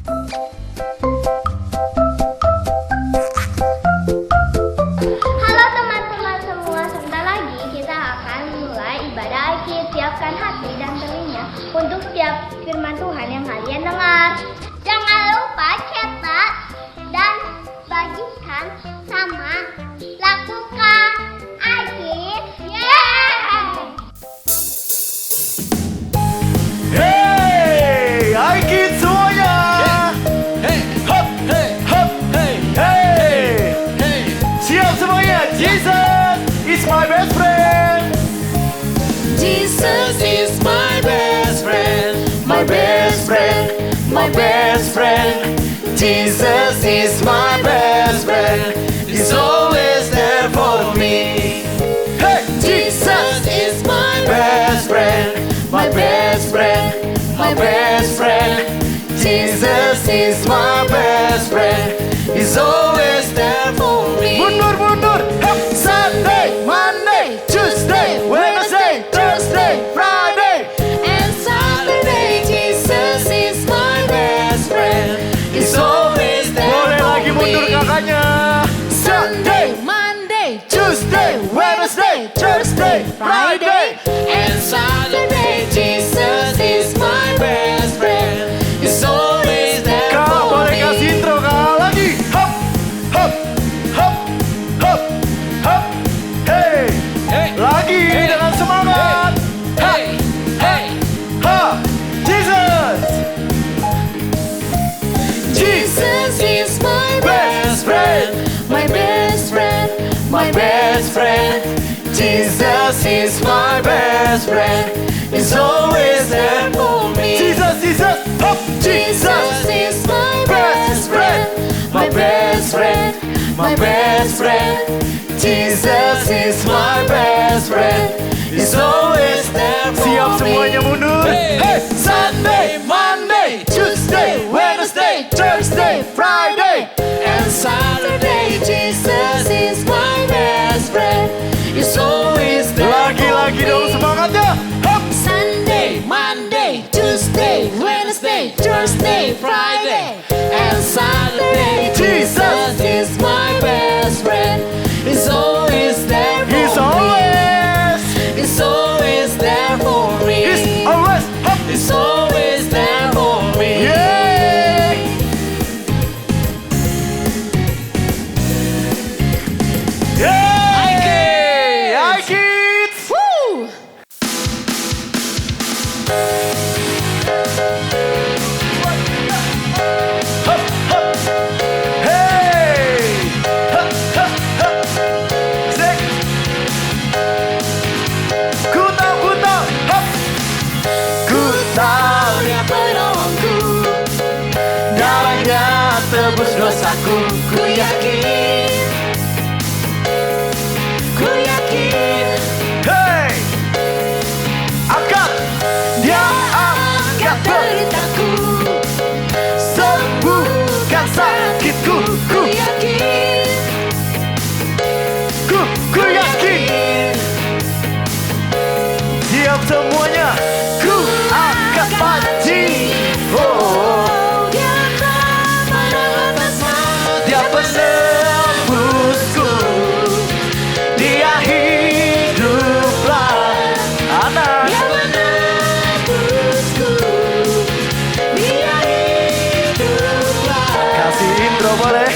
Halo teman-teman semua, sebentar lagi kita akan mulai ibadah Aidil. Siapkan hati dan telinga untuk setiap firman Tuhan yang kalian dengar. Jangan lupa cetak dan bagikan sama lakukan Aidil. Hey, Aidil semuanya. Hop, hop, hey. Siap semuanya. Jesus is my best friend. Jesus is my best friend, my best friend, my best friend. Jesus is my best friend. He's always there for me. Hey, Jesus is my best friend, my best friend, my best friend. Jesus is my best friend. He's always there for me. mundur, mundur. Hop. Sunday, Monday, Tuesday, Wednesday, Thursday, Friday. And Saturday, Jesus is my best friend. He's always there Boleh for lagi mundur me. kakaknya. Sunday, Monday, Tuesday, Wednesday, Thursday, Friday. and Saturday, Jesus is my best friend. He's always there Kak, for boleh kasih me. intro kak lagi. Hop, hop, hop, hop, hop. Hey, lagi dengan semangat. Hey, hey, Ha, Jesus. Jesus is my best friend, my best friend, my best friend. Jesus is my best friend. He's always there for me. Jesus, Jesus, hop, Jesus Jesus. is my best friend, my best friend, my best friend. Jesus is my best friend. He's always there for Siap me. semuanya mundur. Hey, Sunday, Monday, Tuesday, Wednesday, Thursday, Friday, and Saturday. Jesus is my best friend. He's always there Lagi-lagi for dong me. semangatnya. Hop. Sunday, Monday, Tuesday, Wednesday, Thursday, Friday, and Saturday. Jesus is my best friend. He's always there for He's me. always. He's always there for me. He's always. Hop. He's always there for me. Yeah. Yeah. Aidil. Woo! Hop, hop. Hey. Hop, hop, hop. Sek. Ku tahu. Hop. Ku tahu Dia penolongku, darahnya tebus dosaku. Ku yakin, ku yakin. Hey. Angkat. Dia angkat deritaku, sembuhkan sakitku. ku yakin, Ku yakin. Siap semuanya. Ku angkat panci. Oh. dia akan menebus maut. Dia penebusku. Dia hiduplah anak. Dia menebusku, dia hiduplah. Kasih intro boleh.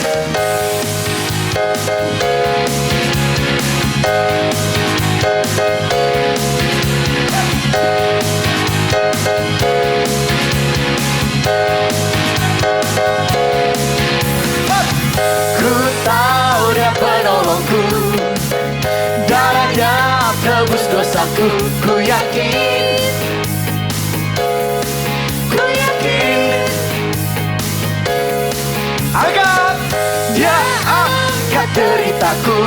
Ku tahu dia penolongku, darahnya tebus dosaku. Ku yakin, Ku yakin, angkat. Dia angkat deritaku.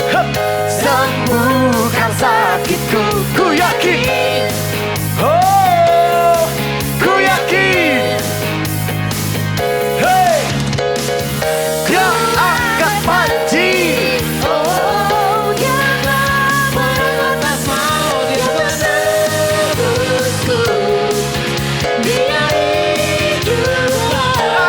Hup. Sembuhkan sakitku. Ku yakin. Oh, ku yakin. Hey. Dia angkat panci. oh dia akan menebus maut. Dia menebusku, dia hiduplah.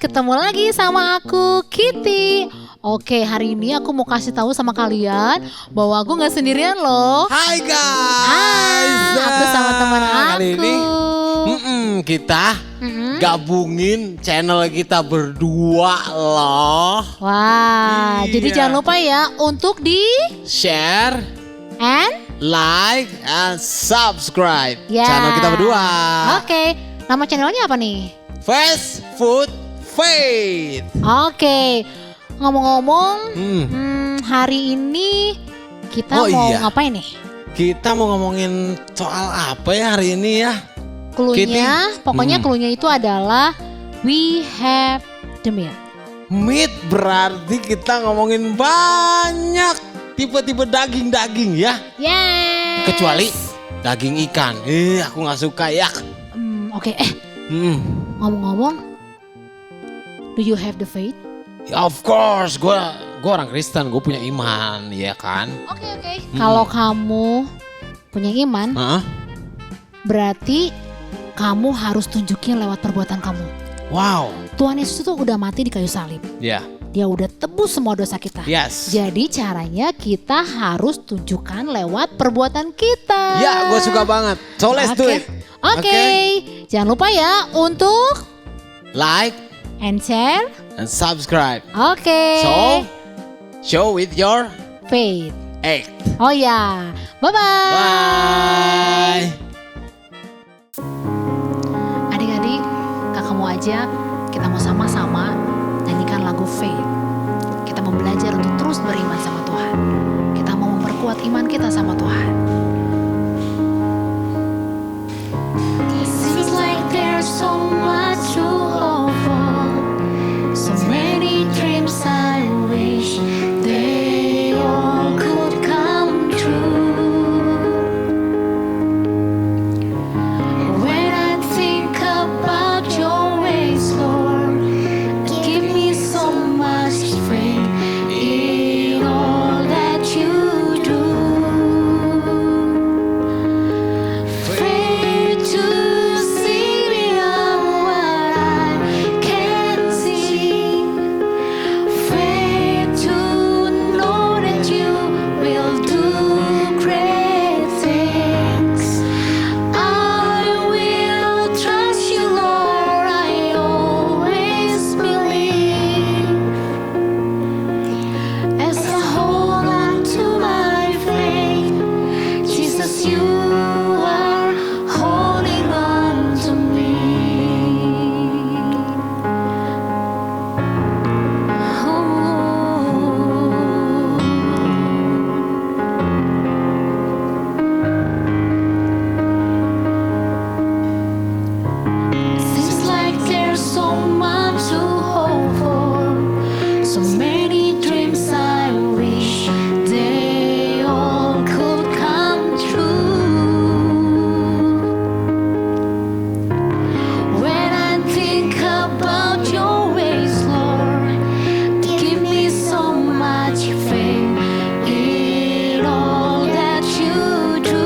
ketemu lagi sama aku Kitty. Oke, hari ini aku mau kasih tahu sama kalian bahwa aku nggak sendirian loh. Hai guys. Aku sama teman aku. Kali ini kita gabungin channel kita berdua loh. Wah, jadi Iya. jangan lupa ya untuk di Share, and like, and subscribe ya. channel kita berdua. Oke, nama channelnya apa nih? Fast Food Faith. Oke, ngomong-ngomong, hari ini kita Oh, mau iya. ngapain nih? Kita mau ngomongin soal apa ya hari ini ya? Cluenya, pokoknya cluenya itu adalah we have the meat. Meat berarti kita ngomongin banyak tipe-tipe daging-daging ya. Yes. Kecuali daging ikan. Aku nggak suka ya. Oke, ngomong-ngomong, do you have the faith? Of course, gue orang Kristen, gue punya iman, ya kan? Oke. Kalau kamu punya iman, berarti kamu harus tunjukin lewat perbuatan kamu. Wow. Tuhan Yesus itu udah mati di kayu salib. Ya. Dia udah tebus semua dosa kita. Yes. Jadi caranya kita harus tunjukkan lewat perbuatan kita. Ya, gue suka banget. So let's do it. Oke. Jangan lupa ya untuk Like and share. and subscribe. Oke. So, show with your faith. act. Oh ya. Bye-bye. Bye. Adik-adik, kakak mau ajak kita mau sama-sama nyanyikan lagu Faith. Kita mau belajar untuk terus beriman sama Tuhan. Kita mau memperkuat iman kita sama Tuhan. It seems like there's so much to hope for. So many dreams I wish they all could come true. When I think about your ways, Lord, give me so much faith in all that you do. Faith to see beyond what I can see. Faith to know that you will do great things. I will trust you, Lord, I always believe. As I hold on to my faith, Jesus, you are holding on to me. Seems like there's so much to hope for, so many dreams I wish they all could come true. When I think about your ways, Lord, give me so much faith in all that you do.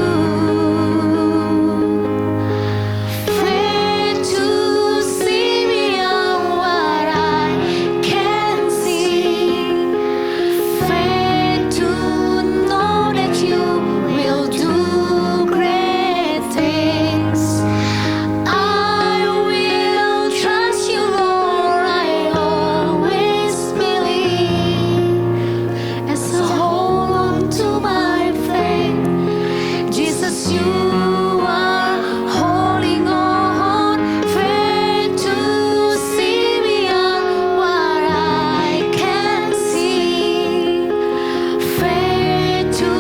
Faith to see beyond what I can see. Faith to know that you will do great things. I will trust you, Lord, I always believe. As I hold on to my faith, Jesus, you are holding on. Faith to see beyond what I can see. Faith to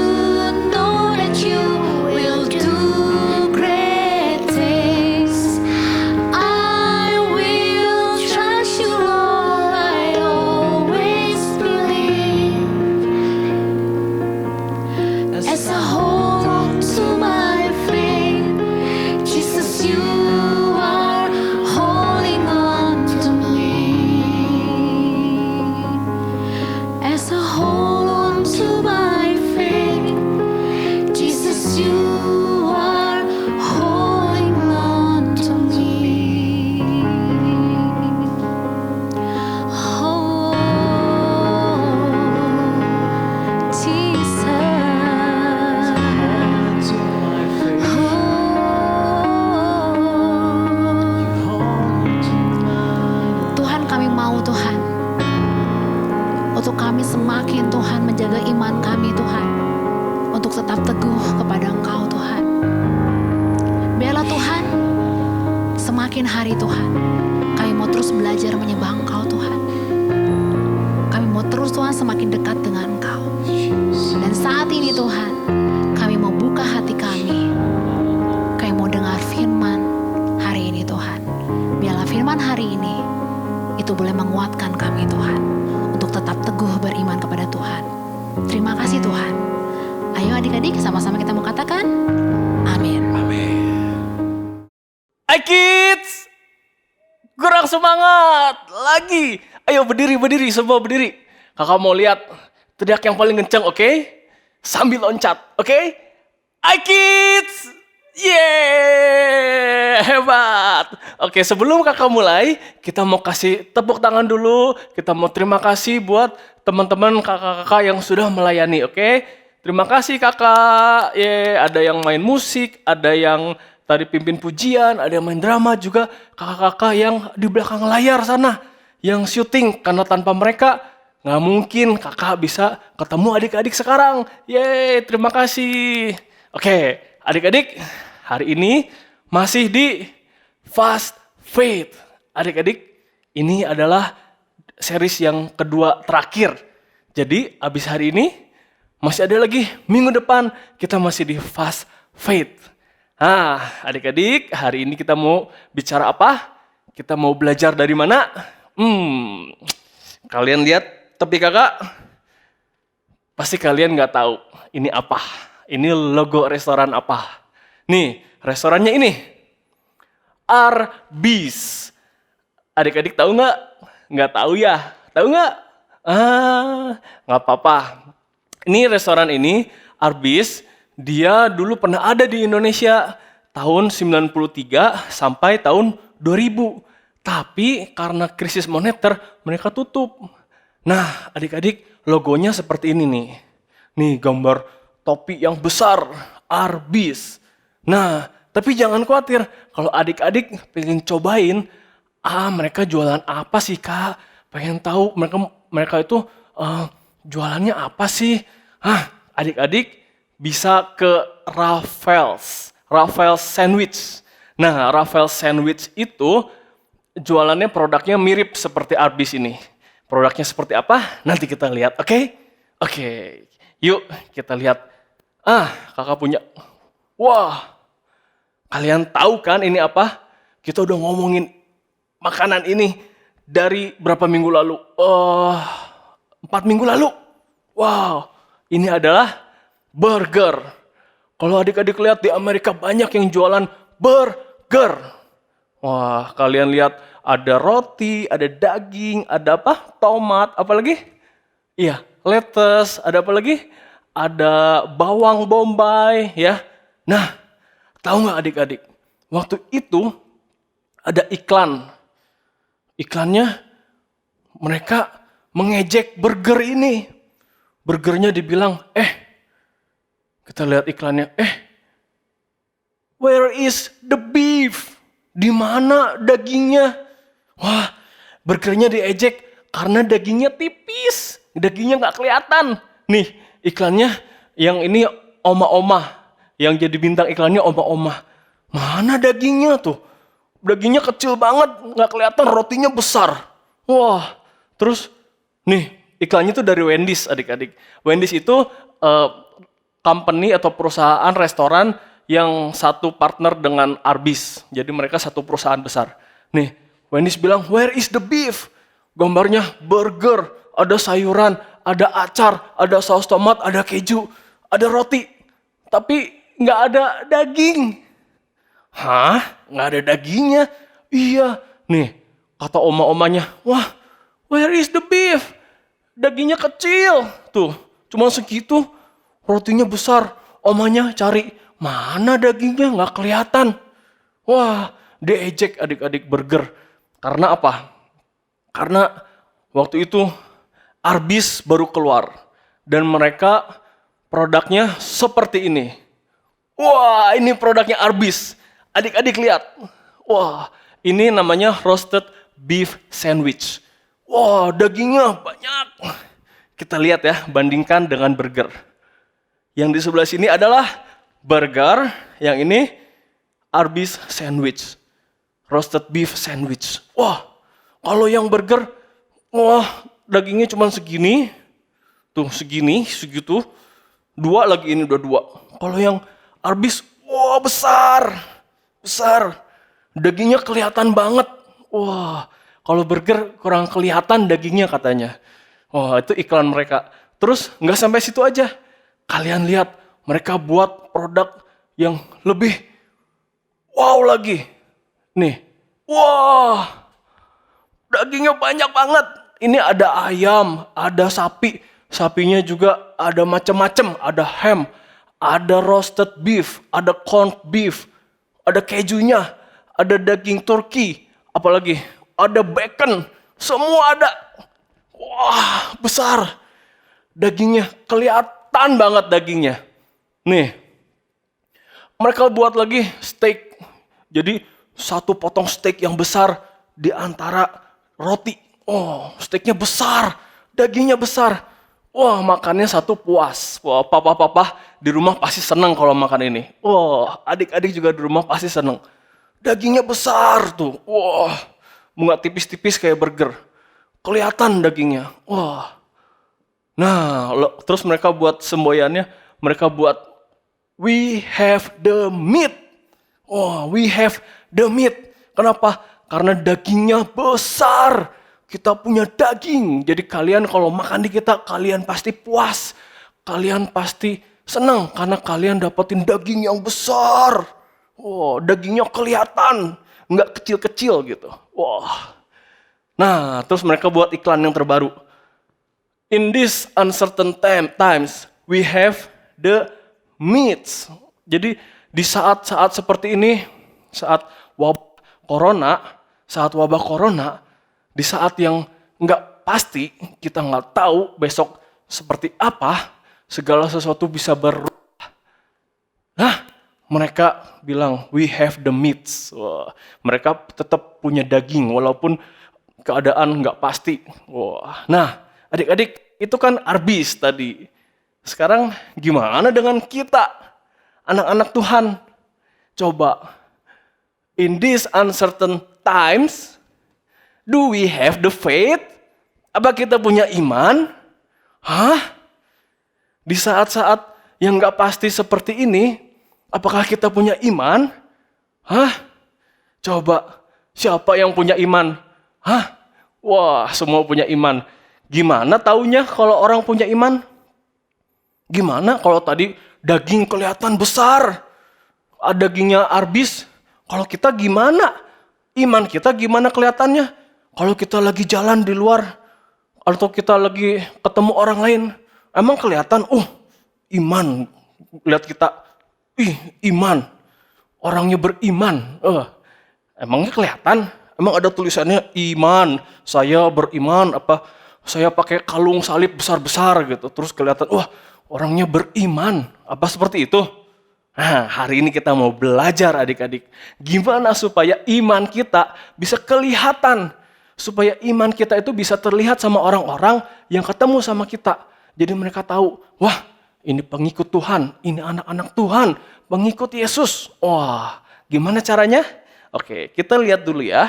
know that you will do great things. I will trust you, Lord, I always believe. As I hold on to my faith, Jesus, you are holding on to me. As I hold on to my faith, Jesus, you are holding on to me. semakin hari Tuhan, kami mau terus belajar menyembah Engkau Tuhan. Kami mau terus Tuhan semakin dekat dengan Engkau. Dan saat ini Tuhan, kami mau buka hati kami. Kami mau dengar firman hari ini Tuhan. Biarlah firman hari ini itu boleh menguatkan kami Tuhan, untuk tetap teguh beriman kepada Tuhan. Terima kasih Tuhan. Ayo adik-adik sama-sama kita mau katakan, amin. Hai kids, kurang semangat lagi. Ayo berdiri, semua berdiri. Kakak mau lihat teriak yang paling kencang, oke? Sambil loncat, oke? Hai kids, yeay, hebat. Oke, sebelum kakak mulai, kita mau kasih tepuk tangan dulu. Kita mau terima kasih buat teman-teman kakak-kakak yang sudah melayani, oke? Terima kasih kakak. Ada yang main musik, ada yang tadi pimpin pujian, ada yang main drama juga. Kakak-kakak yang di belakang layar sana, yang syuting. Karena tanpa mereka, nggak mungkin kakak bisa ketemu adik-adik sekarang. Terima kasih. Oke, adik-adik, hari ini masih di Fast Faith. Adik-adik, ini adalah series yang kedua terakhir. Jadi, abis hari ini, masih ada lagi minggu depan kita masih di Fast Faith. Adik-adik, hari ini kita mau bicara apa? Kita mau belajar dari mana? Kalian lihat tepi kakak? Pasti kalian nggak tahu ini apa. Ini logo restoran apa? Nih, restorannya ini. Arby's. Adik-adik tahu nggak? Nggak tahu ya? Tahu nggak? Nggak apa-apa. Ini restoran ini, Arby's, dia dulu pernah ada di Indonesia tahun 93 sampai tahun 2000. Tapi karena krisis moneter, mereka tutup. Nah, adik-adik, logonya seperti ini nih. Nih, gambar topi yang besar, Arby's. Nah, tapi jangan khawatir, kalau adik-adik pengen cobain, mereka jualan apa sih kak? Pengen tahu mereka itu jualannya apa sih? Adik-adik bisa ke Raffles Sandwich. Nah, Raffles Sandwich itu jualannya produknya mirip seperti Arby's ini. Produknya seperti apa? Nanti kita lihat, oke? Oke, yuk kita lihat. Kakak punya. Wah, kalian tahu kan ini apa? Kita udah ngomongin makanan ini dari berapa minggu lalu? 4 minggu lalu. Wow, ini adalah burger. Kalau adik-adik lihat di Amerika banyak yang jualan burger. Wah, kalian lihat ada roti, ada daging, ada apa? Tomat, apa lagi? Iya, lettuce, ada apa lagi? Ada bawang bombay, ya. Nah, tahu nggak adik-adik? Waktu itu ada iklan. Iklannya mereka mengejek burger ini. Burgernya dibilang, kita lihat iklannya, where is the beef? Di mana dagingnya? Wah, burgernya diejek karena dagingnya tipis. Dagingnya nggak kelihatan. Nih, iklannya yang ini oma-oma. Yang jadi bintang iklannya oma-oma. Mana dagingnya tuh? Dagingnya kecil banget, nggak kelihatan, rotinya besar. Wah, terus nih iklannya tuh dari Wendy's adik-adik. Wendy's itu company atau perusahaan restoran yang satu partner dengan Arby's. Jadi mereka satu perusahaan besar. Nih, Wendy's bilang, where is the beef? Gambarnya burger, ada sayuran, ada acar, ada saus tomat, ada keju, ada roti. Tapi nggak ada daging. Nggak ada dagingnya? Iya. Nih, kata oma-omanya, wah, where is the beef? Dagingnya kecil. Tuh, cuma segitu. Rotinya besar. Omanya cari, mana dagingnya? Nggak kelihatan. Wah, diejek adik-adik burger. Karena apa? Karena waktu itu Arby's baru keluar. Dan mereka produknya seperti ini. Wah, ini produknya Arby's. Adik-adik lihat. Wah, ini namanya roasted beef sandwich. Wah, dagingnya banyak. Kita lihat ya, bandingkan dengan burger. Yang di sebelah sini adalah burger, yang ini Arby's sandwich. roasted beef sandwich. Wah, kalau yang burger, wah dagingnya cuma segini, tuh segini, segitu. Dua lagi ini udah dua. Kalau yang Arby's, wah besar. Dagingnya kelihatan banget. Wah, kalau burger kurang kelihatan dagingnya katanya. Wah, itu iklan mereka. Terus nggak sampai situ aja. Kalian lihat, mereka buat produk yang lebih wow lagi. Nih, wah, dagingnya banyak banget. Ini ada ayam, ada sapi. Sapinya juga ada macam-macam. Ada ham, ada roasted beef, ada corned beef, ada kejunya, ada daging turki, apalagi ada bacon, semua ada. Wah, besar. Dagingnya kelihatan banget dagingnya. Nih, mereka buat lagi steak. Jadi satu potong steak yang besar di antara roti. Oh, steaknya besar, dagingnya besar. Wah, makannya satu puas. Wah, papa-papa di rumah pasti senang kalau makan ini. Wah, adik-adik juga di rumah pasti senang. Dagingnya besar tuh. Wah, nggak tipis-tipis kayak burger. Kelihatan dagingnya. Wah. Nah, terus mereka buat semboyannya, mereka buat we have the meat. Wah, we have the meat. Kenapa? Karena dagingnya besar. Kita punya daging. Jadi kalian kalau makan di kita, kalian pasti puas. Kalian pasti senang karena kalian dapetin daging yang besar. Wah, dagingnya kelihatan. Nggak kecil-kecil gitu. Wah. Nah, terus mereka buat iklan yang terbaru. In this uncertain times, we have the meats. Jadi di saat-saat seperti ini, saat wabah corona, di saat yang nggak pasti, kita nggak tahu besok seperti apa, segala sesuatu bisa berubah. Nah, mereka bilang, we have the meats. Wah, mereka tetap punya daging, walaupun keadaan nggak pasti. Wah, nah, adik-adik, itu kan Arby's tadi. Sekarang gimana dengan kita, anak-anak Tuhan? Coba, in these uncertain times, do we have the faith? Apa kita punya iman? Hah? Di saat-saat yang gak pasti seperti ini, apakah kita punya iman? Hah? Coba, siapa yang punya iman? Hah? Wah, semua punya iman. Gimana taunya kalau orang punya iman? Gimana kalau tadi daging kelihatan besar? Dagingnya Arby's. Kalau kita gimana? Iman kita gimana kelihatannya? Kalau kita lagi jalan di luar, atau kita lagi ketemu orang lain, emang kelihatan, iman. Lihat kita, iman. Orangnya beriman. Emangnya kelihatan? Emang ada tulisannya iman, saya beriman, saya pakai kalung salib besar-besar gitu. Terus kelihatan, orangnya beriman. Apa seperti itu? Nah, hari ini kita mau belajar adik-adik. Gimana supaya iman kita bisa kelihatan. Supaya iman kita itu bisa terlihat sama orang-orang yang ketemu sama kita. Jadi mereka tahu, wah ini pengikut Tuhan, ini anak-anak Tuhan, pengikut Yesus. Wah, gimana caranya? Oke, kita lihat dulu ya.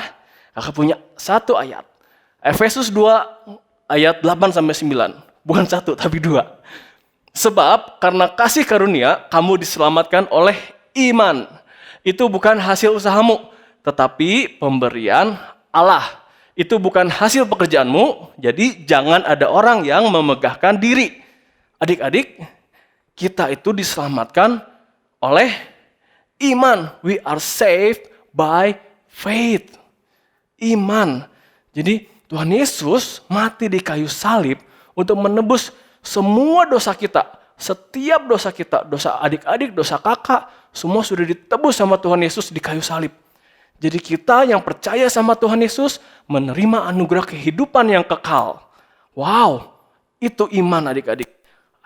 Aku punya satu ayat. Efesus 2 ayat 8-9. Bukan satu, tapi 2. Sebab karena kasih karunia, kamu diselamatkan oleh iman. Itu bukan hasil usahamu, tetapi pemberian Allah. Itu bukan hasil pekerjaanmu, jadi jangan ada orang yang memegahkan diri. Adik-adik, kita itu diselamatkan oleh iman. We are saved by faith. Iman. Jadi Tuhan Yesus mati di kayu salib untuk menebus semua dosa kita. Setiap dosa kita, dosa adik-adik, dosa kakak, semua sudah ditebus sama Tuhan Yesus di kayu salib. Jadi kita yang percaya sama Tuhan Yesus menerima anugerah kehidupan yang kekal. Wow, itu iman adik-adik.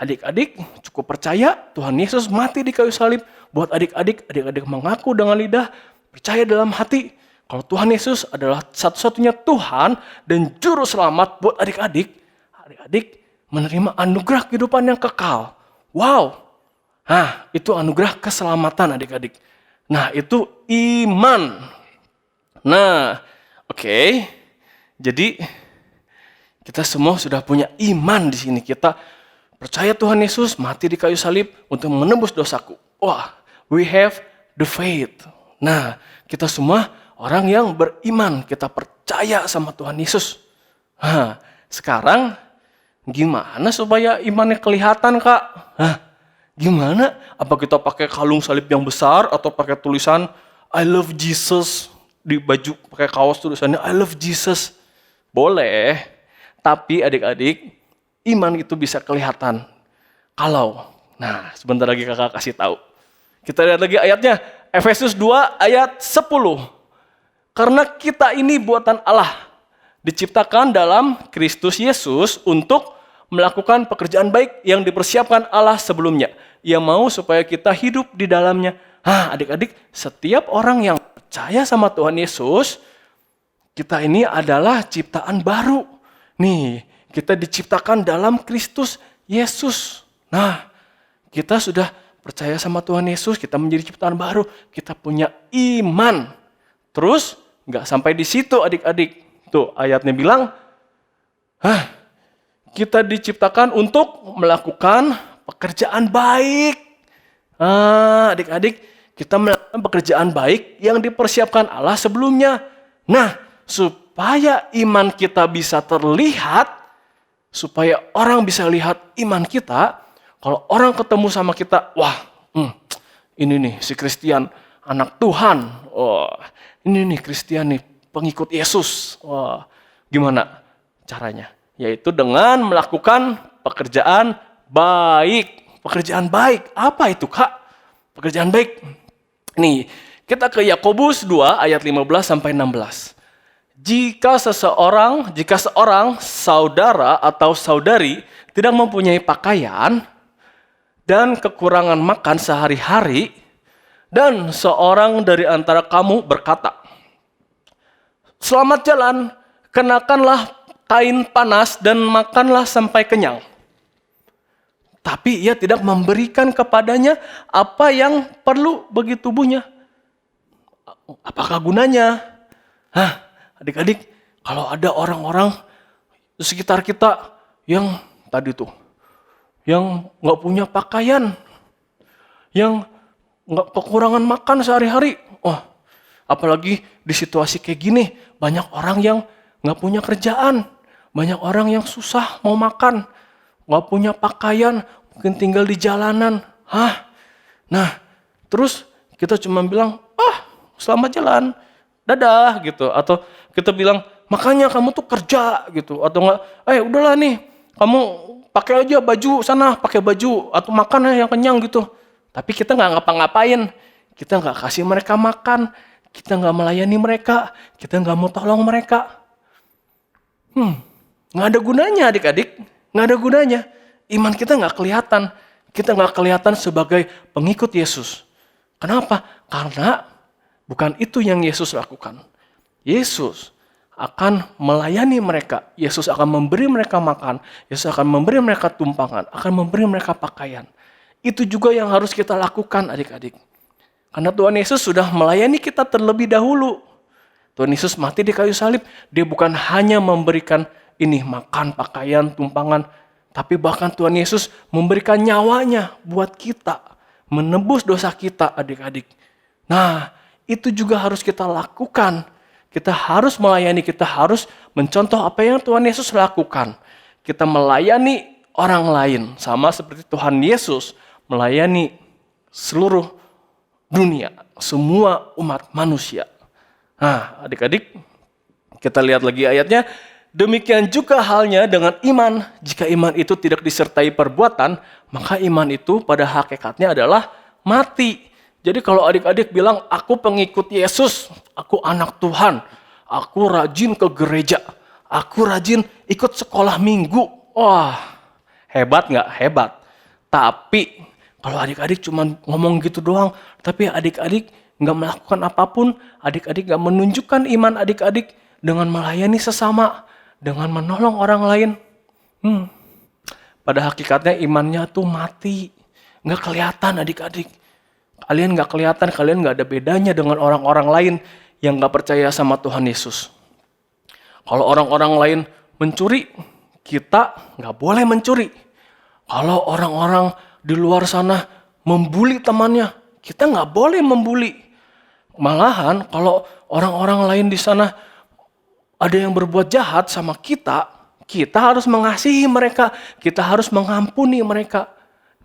Adik-adik cukup percaya Tuhan Yesus mati di kayu salib. Buat adik-adik mengaku dengan lidah, percaya dalam hati. Kalau Tuhan Yesus adalah satu-satunya Tuhan dan Juru Selamat buat adik-adik. Adik-adik menerima anugerah kehidupan yang kekal. Wow, nah itu anugerah keselamatan adik-adik. Nah itu iman. Nah, oke. Jadi kita semua sudah punya iman di sini. Kita percaya Tuhan Yesus mati di kayu salib untuk menembus dosaku. Wah, we have the faith. Nah, kita semua orang yang beriman. Kita percaya sama Tuhan Yesus. Nah, sekarang gimana supaya imannya kelihatan, Kak? Hah? Gimana? Apa kita pakai kalung salib yang besar atau pakai tulisan I love Jesus di baju, pakai kaos tulisannya I love Jesus? Boleh. Tapi adik-adik, iman itu bisa kelihatan kalau, nah sebentar lagi kakak kasih tahu. Kita lihat lagi ayatnya, Efesus 2 ayat 10. Karena kita ini buatan Allah, diciptakan dalam Kristus Yesus untuk melakukan pekerjaan baik yang dipersiapkan Allah sebelumnya. Ia mau supaya kita hidup di dalamnya. Adik-adik, setiap orang yang percaya sama Tuhan Yesus, kita ini adalah ciptaan baru. Nih, kita diciptakan dalam Kristus Yesus. Nah, kita sudah percaya sama Tuhan Yesus, kita menjadi ciptaan baru. Kita punya iman. Terus, nggak sampai di situ adik-adik. Tuh, ayatnya bilang, kita diciptakan untuk melakukan pekerjaan baik. Adik-adik, kita melakukan pekerjaan baik yang dipersiapkan Allah sebelumnya. Nah, supaya iman kita bisa terlihat, supaya orang bisa lihat iman kita, kalau orang ketemu sama kita, wah, ini nih si Christian, anak Tuhan. Ini nih Christian nih, pengikut Yesus. Wah, gimana caranya? Yaitu dengan melakukan pekerjaan baik. Pekerjaan baik, apa itu, Kak? Pekerjaan baik. Nih, kita ke Yakobus 2 ayat 15 sampai 16. Jika seorang saudara atau saudari tidak mempunyai pakaian dan kekurangan makan sehari-hari, dan seorang dari antara kamu berkata, "Selamat jalan, kenakanlah kain panas dan makanlah sampai kenyang." Tapi ia tidak memberikan kepadanya apa yang perlu bagi tubuhnya. Apakah gunanya? Adik-adik, kalau ada orang-orang di sekitar kita yang tadi tuh, yang nggak punya pakaian, yang nggak kekurangan makan sehari-hari, apalagi di situasi kayak gini, banyak orang yang nggak punya kerjaan, banyak orang yang susah mau makan, nggak punya pakaian, mungkin tinggal di jalanan. Nah, terus kita cuma bilang, selamat jalan, dadah gitu, atau kita bilang makanya kamu tuh kerja gitu, atau enggak, udahlah nih kamu pakai aja baju sana, pakai baju atau makan yang kenyang gitu. Tapi kita nggak ngapa-ngapain, kita nggak kasih mereka makan, kita nggak melayani mereka, kita nggak mau tolong mereka. Nggak ada gunanya adik-adik, nggak ada gunanya. Iman kita nggak kelihatan, kita nggak kelihatan sebagai pengikut Yesus. Kenapa? Karena bukan itu yang Yesus lakukan. Yesus akan melayani mereka. Yesus akan memberi mereka makan. Yesus akan memberi mereka tumpangan. Akan memberi mereka pakaian. Itu juga yang harus kita lakukan adik-adik. Karena Tuhan Yesus sudah melayani kita terlebih dahulu. Tuhan Yesus mati di kayu salib. Dia bukan hanya memberikan ini makan, pakaian, tumpangan. Tapi bahkan Tuhan Yesus memberikan nyawanya buat kita. Menebus dosa kita adik-adik. Nah, itu juga harus kita lakukan. Kita harus melayani, kita harus mencontoh apa yang Tuhan Yesus lakukan. Kita melayani orang lain, sama seperti Tuhan Yesus melayani seluruh dunia, semua umat manusia. Nah, adik-adik, kita lihat lagi ayatnya. Demikian juga halnya dengan iman. Jika iman itu tidak disertai perbuatan, maka iman itu pada hakikatnya adalah mati. Jadi kalau adik-adik bilang, aku pengikut Yesus, aku anak Tuhan, aku rajin ke gereja, aku rajin ikut sekolah minggu. Wah, hebat nggak? Hebat. Tapi kalau adik-adik cuma ngomong gitu doang, tapi adik-adik nggak melakukan apapun, adik-adik nggak menunjukkan iman adik-adik dengan melayani sesama, dengan menolong orang lain. Pada hakikatnya imannya tuh mati, nggak kelihatan adik-adik. Kalian nggak kelihatan, kalian nggak ada bedanya dengan orang-orang lain yang gak percaya sama Tuhan Yesus. Kalau orang-orang lain mencuri, kita gak boleh mencuri. Kalau orang-orang di luar sana membuli temannya, kita gak boleh membuli. Malahan kalau orang-orang lain di sana ada yang berbuat jahat sama kita, kita harus mengasihi mereka, kita harus mengampuni mereka.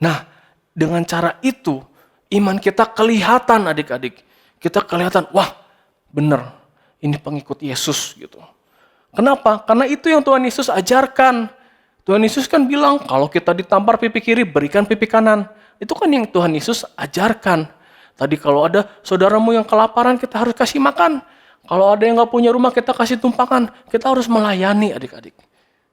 Nah, dengan cara itu, iman kita kelihatan adik-adik. Kita kelihatan, wah bener, ini pengikut Yesus gitu. Kenapa? Karena itu yang Tuhan Yesus ajarkan. Tuhan Yesus kan bilang, kalau kita ditampar pipi kiri, berikan pipi kanan. Itu kan yang Tuhan Yesus ajarkan. Tadi kalau ada saudaramu yang kelaparan, kita harus kasih makan. Kalau ada yang gak punya rumah, kita kasih tumpangan. Kita harus melayani adik-adik.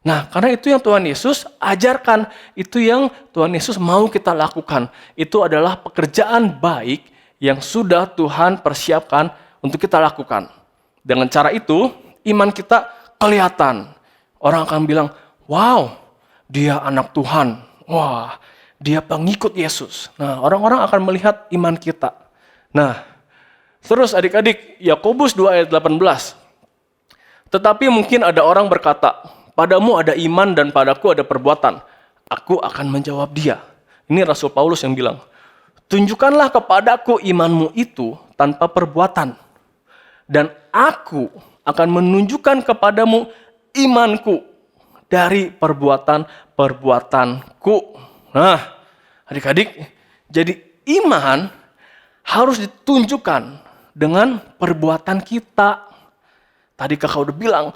Nah, karena itu yang Tuhan Yesus ajarkan. Itu yang Tuhan Yesus mau kita lakukan. Itu adalah pekerjaan baik yang sudah Tuhan persiapkan untuk kita lakukan. Dengan cara itu, iman kita kelihatan. Orang akan bilang, wow, dia anak Tuhan. Wah, dia pengikut Yesus. Nah, orang-orang akan melihat iman kita. Nah, terus adik-adik, Yakobus 2 ayat 18. Tetapi mungkin ada orang berkata, padamu ada iman dan padaku ada perbuatan. Aku akan menjawab dia. Ini Rasul Paulus yang bilang, tunjukkanlah kepadaku imanmu itu tanpa perbuatan. Dan aku akan menunjukkan kepadamu imanku dari perbuatan-perbuatanku. Nah, adik-adik, jadi iman harus ditunjukkan dengan perbuatan kita. Tadi kakak udah bilang,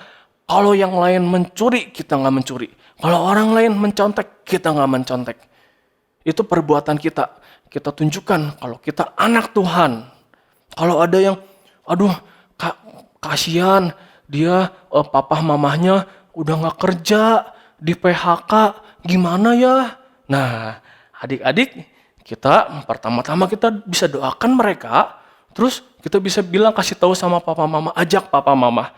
kalau yang lain mencuri, kita nggak mencuri. Kalau orang lain mencontek, kita nggak mencontek. Itu perbuatan kita. Kita tunjukkan kalau kita anak Tuhan. Kalau ada yang, aduh, kasihan, dia papa mamahnya udah nggak kerja, di PHK, gimana ya? Nah, adik-adik, kita pertama-tama kita bisa doakan mereka. Terus kita bisa bilang, kasih tahu sama papa mama, ajak papa mama,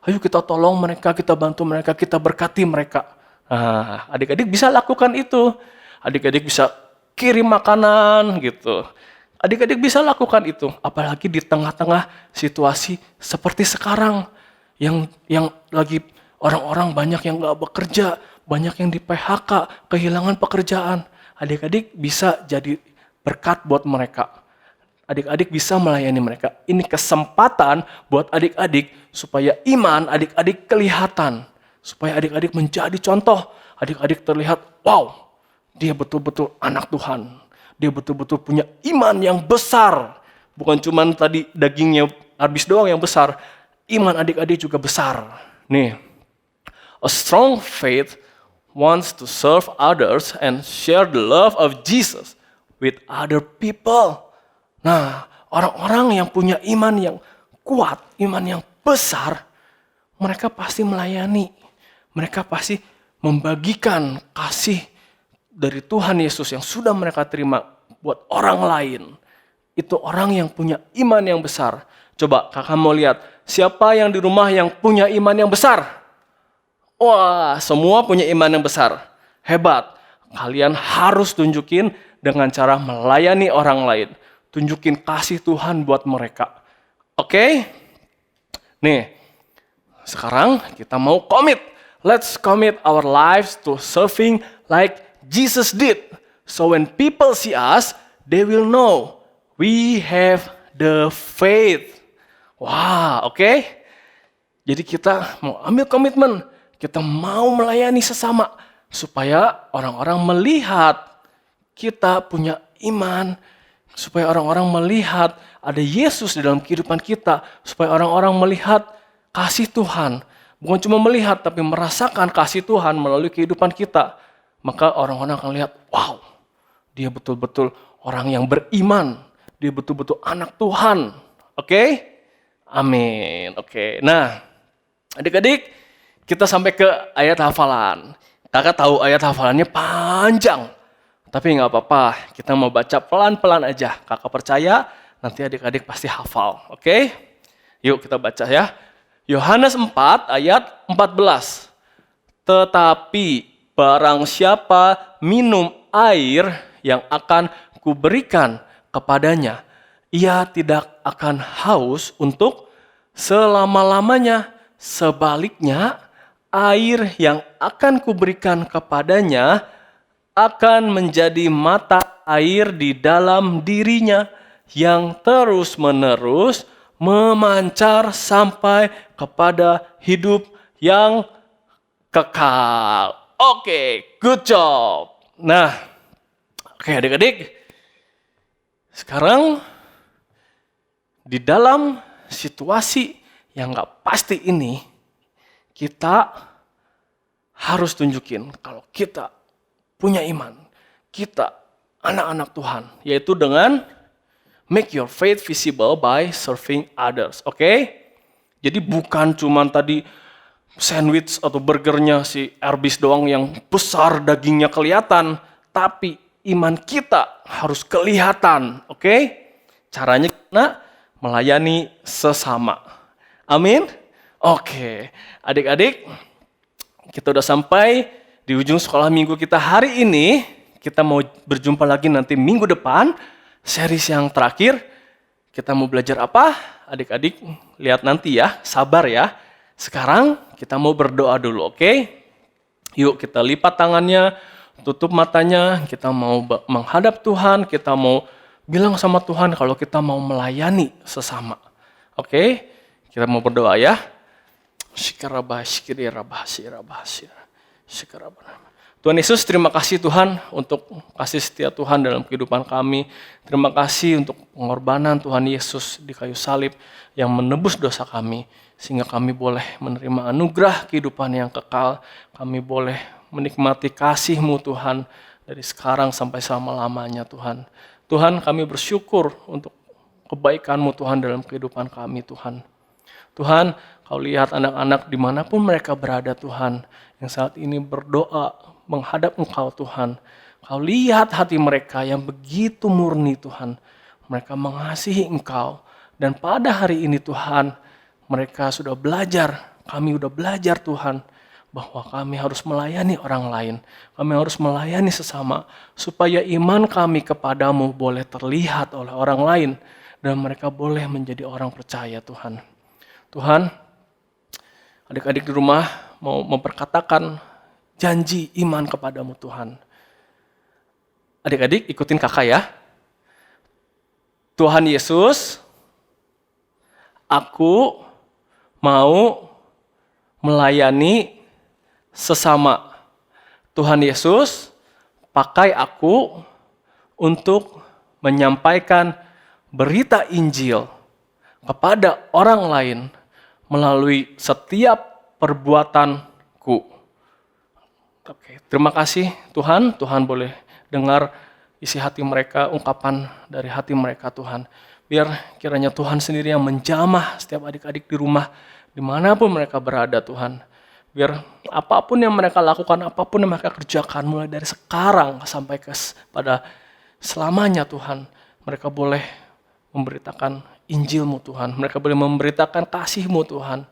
ayo kita tolong mereka, kita bantu mereka, kita berkati mereka. Nah, adik-adik bisa lakukan itu. Adik-adik bisa kirim makanan gitu. Adik-adik bisa lakukan itu. Apalagi di tengah-tengah situasi seperti sekarang. Yang lagi orang-orang banyak yang gak bekerja, banyak yang di PHK, kehilangan pekerjaan. Adik-adik bisa jadi berkat buat mereka. Adik-adik bisa melayani mereka. Ini kesempatan buat adik-adik supaya iman adik-adik kelihatan. Supaya adik-adik menjadi contoh. Adik-adik terlihat, wow, dia betul-betul anak Tuhan. Dia betul-betul punya iman yang besar. Bukan cuma tadi dagingnya habis doang yang besar. Iman adik-adik juga besar. Nih, a strong faith wants to serve others and share the love of Jesus with other people. Nah, orang-orang yang punya iman yang kuat, iman yang besar, mereka pasti melayani. Mereka pasti membagikan kasih dari Tuhan Yesus yang sudah mereka terima buat orang lain. Itu orang yang punya iman yang besar. Coba kakak mau lihat, siapa yang di rumah yang punya iman yang besar? Wah, semua punya iman yang besar. Hebat. Kalian harus tunjukin dengan cara melayani orang lain. Tunjukin kasih Tuhan buat mereka. Oke? Nih, sekarang kita mau commit. Let's commit our lives to serving like Jesus did. So when people see us, they will know we have the faith. Wah, oke? Jadi kita mau ambil komitmen. Kita mau melayani sesama. Supaya orang-orang melihat kita punya iman. Supaya orang-orang melihat ada Yesus di dalam kehidupan kita. Supaya orang-orang melihat kasih Tuhan. Bukan cuma melihat, tapi merasakan kasih Tuhan melalui kehidupan kita. Maka orang-orang akan lihat, wow, dia betul-betul orang yang beriman. Dia betul-betul anak Tuhan. Oke? Amin. Oke. Nah, adik-adik, kita sampai ke ayat hafalan. Kakak tahu ayat hafalannya panjang. Tapi nggak apa-apa, kita mau baca pelan-pelan aja. Kakak percaya, nanti adik-adik pasti hafal. Oke? Yuk kita baca ya. Yohanes 4 ayat 14. Tetapi barang siapa minum air yang akan kuberikan kepadanya, ia tidak akan haus untuk selama-lamanya. Sebaliknya, air yang akan kuberikan kepadanya akan menjadi mata air di dalam dirinya yang terus-menerus memancar sampai kepada hidup yang kekal. Oke, good job. Nah, oke adik-adik. Sekarang di dalam situasi yang gak pasti ini, kita harus tunjukin kalau kita punya iman. Kita anak-anak Tuhan, yaitu dengan make your faith visible by serving others. Oke? Jadi bukan cuman tadi sandwich atau burgernya si Arbis doang yang besar dagingnya kelihatan, tapi iman kita harus kelihatan. Oke? Caranya kita melayani sesama. Amin? Oke, adik-adik, kita udah sampai di ujung sekolah minggu kita hari ini. Kita mau berjumpa lagi nanti minggu depan, series yang terakhir. Kita mau belajar apa? Adik-adik, lihat nanti ya, sabar ya. Sekarang kita mau berdoa dulu, oke? Yuk kita lipat tangannya, tutup matanya, kita mau menghadap Tuhan, kita mau bilang sama Tuhan kalau kita mau melayani sesama. Oke? Kita mau berdoa ya. Tuhan Yesus, terima kasih Tuhan untuk kasih setia Tuhan dalam kehidupan kami. Terima kasih untuk pengorbanan Tuhan Yesus di kayu salib yang menebus dosa kami. Sehingga kami boleh menerima anugerah kehidupan yang kekal. Kami boleh menikmati kasih-Mu Tuhan dari sekarang sampai selama-lamanya Tuhan. Tuhan, kami bersyukur untuk kebaikan-Mu Tuhan dalam kehidupan kami Tuhan. Tuhan, Kau lihat anak-anak dimanapun mereka berada Tuhan, yang saat ini berdoa menghadap Engkau Tuhan. Kau lihat hati mereka yang begitu murni Tuhan. Mereka mengasihi Engkau. Dan pada hari ini Tuhan, mereka sudah belajar, kami sudah belajar Tuhan, bahwa kami harus melayani orang lain. Kami harus melayani sesama, supaya iman kami kepadamu boleh terlihat oleh orang lain. Dan mereka boleh menjadi orang percaya Tuhan. Tuhan, adik-adik di rumah mau memperkatakan janji iman kepadamu Tuhan. Adik-adik ikutin kakak ya. Tuhan Yesus, aku mau melayani sesama. Tuhan Yesus, pakai aku untuk menyampaikan berita Injil kepada orang lain melalui setiap perbuatanku. Oke, terima kasih Tuhan. Tuhan boleh dengar isi hati mereka, ungkapan dari hati mereka Tuhan. Biar kiranya Tuhan sendiri yang menjamah setiap adik-adik di rumah, dimanapun mereka berada Tuhan. Biar apapun yang mereka lakukan, apapun yang mereka kerjakan, mulai dari sekarang sampai pada selamanya Tuhan, mereka boleh memberitakan Injil-Mu Tuhan. Mereka boleh memberitakan kasih-Mu Tuhan.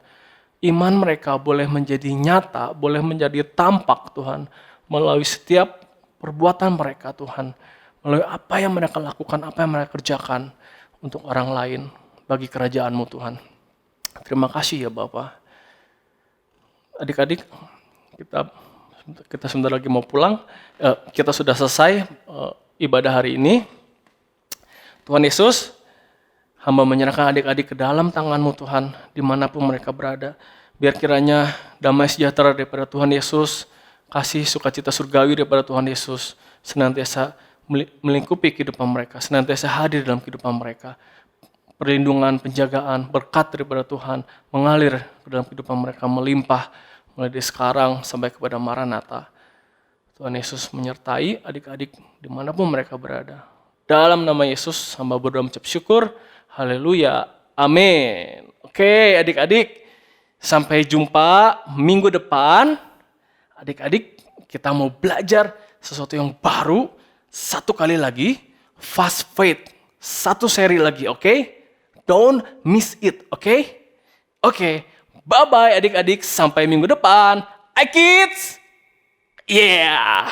Iman mereka boleh menjadi nyata, boleh menjadi tampak Tuhan. Melalui setiap perbuatan mereka Tuhan. Melalui apa yang mereka lakukan, apa yang mereka kerjakan untuk orang lain bagi kerajaan-Mu Tuhan. Terima kasih ya Bapak. Adik-adik, kita sebentar lagi mau pulang. Kita sudah selesai ibadah hari ini. Tuhan Yesus, hamba menyerahkan adik-adik ke dalam tangan-Mu Tuhan, dimanapun mereka berada. Biar kiranya damai sejahtera daripada Tuhan Yesus, kasih sukacita surgawi daripada Tuhan Yesus, senantiasa melingkupi kehidupan mereka, senantiasa hadir dalam kehidupan mereka. Perlindungan, penjagaan, berkat daripada Tuhan mengalir ke dalam kehidupan mereka, melimpah mulai dari sekarang sampai kepada Maranatha. Tuhan Yesus menyertai adik-adik dimanapun mereka berada. Dalam nama Yesus, hamba berdoa mengucap syukur. Haleluya. Amin. Oke adik-adik, sampai jumpa minggu depan. Adik-adik, kita mau belajar sesuatu yang baru. Satu kali lagi, Fast Faith. Satu seri lagi, oke? Don't miss it, oke? Oke, bye-bye adik-adik. Sampai minggu depan. Hai kids! Yeah!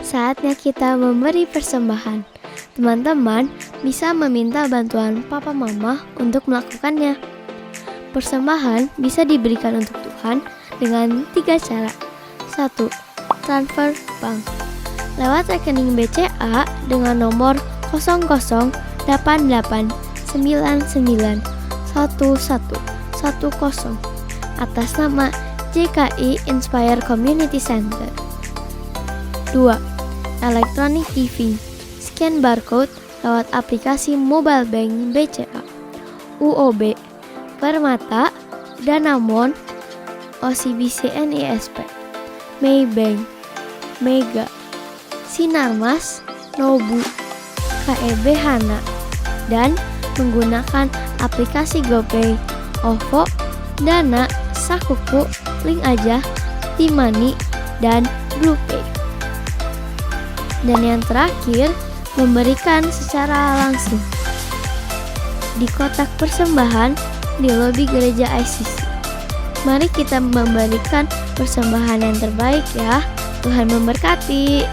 Saatnya kita memberi persembahan. Teman-teman bisa meminta bantuan papa mama untuk melakukannya. Persembahan bisa diberikan untuk Tuhan dengan 3 cara. 1. Transfer bank. Lewat rekening BCA dengan nomor 0088991110 atas nama JKI Inspire Community Center. 2. Electronic giving. Scan barcode lewat aplikasi mobile bank BCA, UOB, Permata, Danamon, OCBC NISP, Maybank, Mega, Sinarmas, Nobu, KEB Hana, dan menggunakan aplikasi GoPay, OVO, Dana, Sakuku, Link Aja, Timani, dan BluePay. Dan yang terakhir, memberikan secara langsung di kotak persembahan di lobi gereja ICC. Mari kita memberikan persembahan yang terbaik ya. Tuhan memberkati.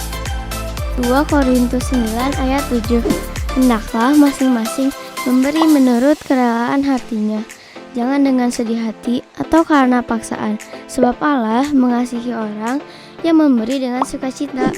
2 Korintus 9 ayat 7. Hendaklah masing-masing memberi menurut kerelaan hatinya, jangan dengan sedih hati atau karena paksaan, sebab Allah mengasihi orang yang memberi dengan sukacita.